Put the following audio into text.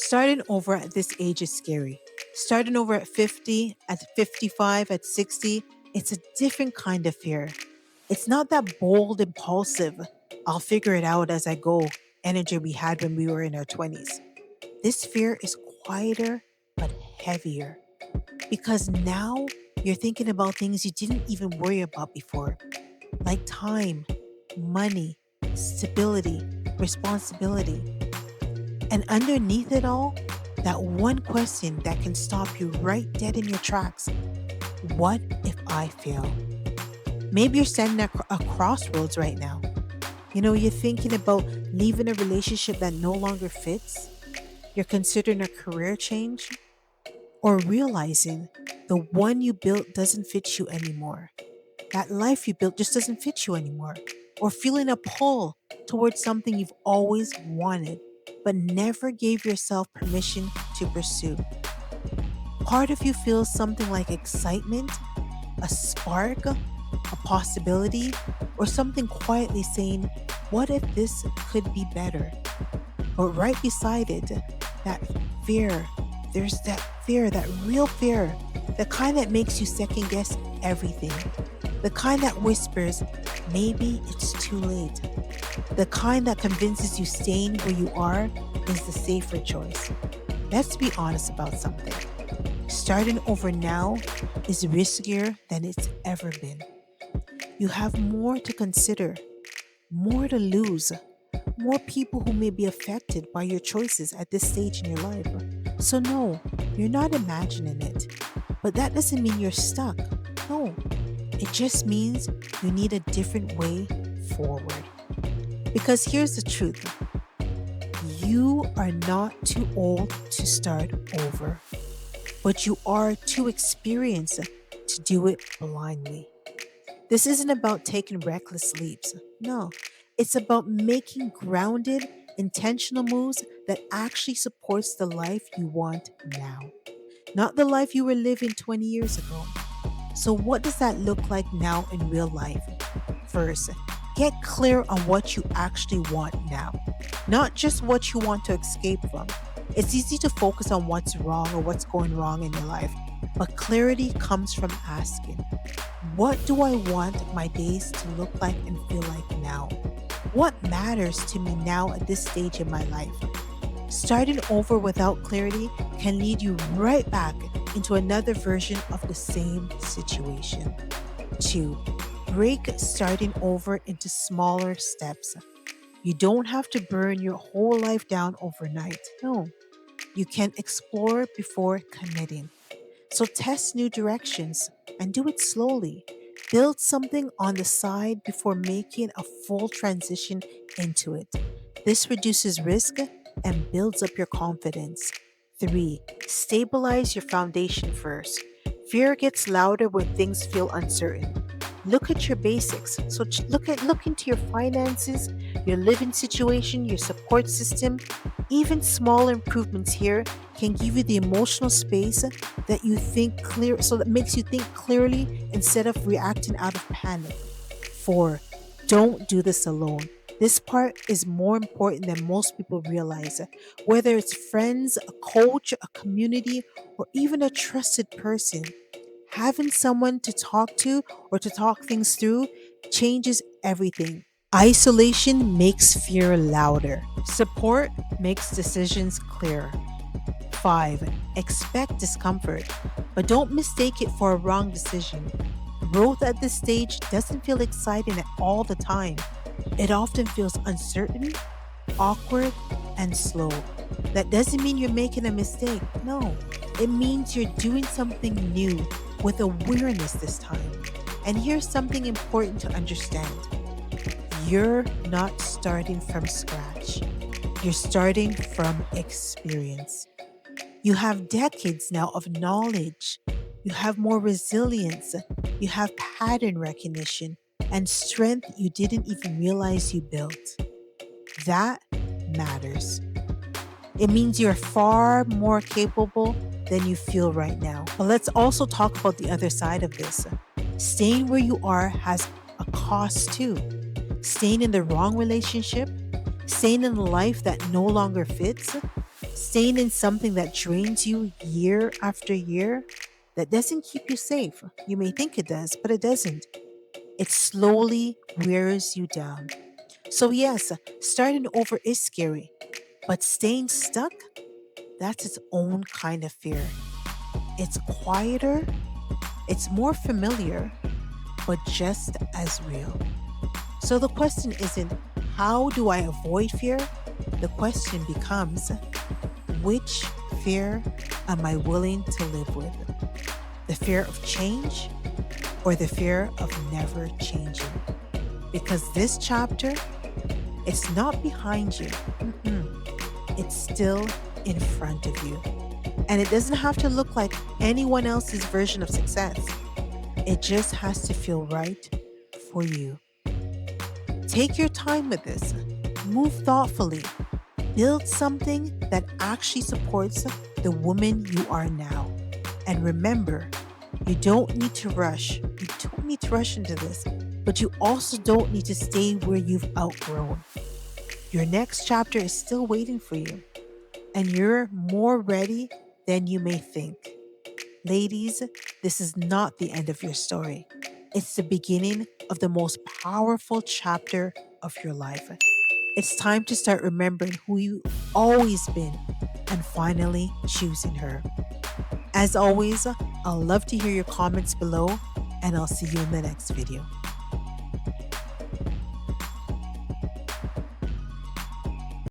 Starting over at this age is scary. Starting over at 50, at 55, at 60, it's a different kind of fear. It's not that bold, impulsive, I'll figure it out as I go energy we had when we were in our 20s. This fear is quieter but heavier because now you're thinking about things you didn't even worry about before, like time, money, stability, responsibility. And underneath it all, that one question that can stop you right dead in your tracks: what if I fail? Maybe you're standing at a crossroads right now. You're thinking about leaving a relationship that no longer fits, you're considering a career change, or realizing the one you built doesn't fit you anymore. That life you built just doesn't fit you anymore. Or feeling a pull towards something you've always wanted, but never gave yourself permission to pursue. Part of you feels something like excitement, a spark, a possibility, or something quietly saying, what if this could be better? But right beside it, that fear, there's that fear, that real fear, the kind that makes you second guess everything, the kind that whispers, maybe it's too late, the kind that convinces you staying where you are is the safer choice. Let's be honest about something. Starting over now is riskier than it's ever been. You have more to consider, more to lose, more people who may be affected by your choices at this stage in your life. So, no, you're not imagining it. But that doesn't mean you're stuck. No, it just means you need a different way forward. Because here's the truth: you are not too old to start over, but you are too experienced to do it blindly. This isn't about taking reckless leaps. No, it's about making grounded, intentional moves that actually supports the life you want now, not the life you were living 20 years ago. So what does that look like now in real life? First, get clear on what you actually want now, not just what you want to escape from. It's easy to focus on what's wrong or what's going wrong in your life, but clarity comes from asking, what do I want my days to look like and feel like now? What matters to me now at this stage in my life? Starting over without clarity can lead you right back into another version of the same situation. 2. Break starting over into smaller steps. You don't have to burn your whole life down overnight. No, you can explore before committing. So test new directions and do it slowly. Build something on the side before making a full transition into it. This reduces risk and builds up your confidence. 3. Stabilize your foundation first. Fear gets louder when things feel uncertain. Look at your basics. So look into your finances, your living situation, your support system. Even small improvements here can give you the emotional space that you think clear, so that makes you think clearly instead of reacting out of panic. 4. Don't do this alone. This part is more important than most people realize. Whether it's friends, a coach, a community, or even a trusted person, having someone to talk to or to talk things through changes everything. Isolation makes fear louder. Support makes decisions clearer. 5. Expect discomfort, but don't mistake it for a wrong decision. Growth at this stage doesn't feel exciting at all the time. It often feels uncertain, awkward, and slow. That doesn't mean you're making a mistake. No, it means you're doing something new with awareness this time. And here's something important to understand: you're not starting from scratch, you're starting from experience. You have decades now of knowledge. You have more resilience. You have pattern recognition and strength you didn't even realize you built. That matters. It means you're far more capable than you feel right now. But let's also talk about the other side of this. Staying where you are has a cost too. Staying in the wrong relationship, staying in a life that no longer fits, Staying in something that drains you year after year, that doesn't keep you safe. You may think it does, but it doesn't. It slowly wears you down. So, yes, starting over is scary, but staying stuck, that's its own kind of fear. It's quieter, it's more familiar, but just as real. So the question isn't, how do I avoid fear? The question becomes, which fear am I willing to live with? The fear of change or the fear of never changing? Because this chapter, it's not behind you. It's still in front of you. And it doesn't have to look like anyone else's version of success. It just has to feel right for you. Take your time with this. Move thoughtfully. Build something that actually supports the woman you are now. And remember, you don't need to rush. You don't need to rush into this, but you also don't need to stay where you've outgrown. Your next chapter is still waiting for you, and you're more ready than you may think. Ladies, this is not the end of your story. It's the beginning of the most powerful chapter of your life. It's time to start remembering who you've always been and finally choosing her. As always, I'll love to hear your comments below, and I'll see you in the next video.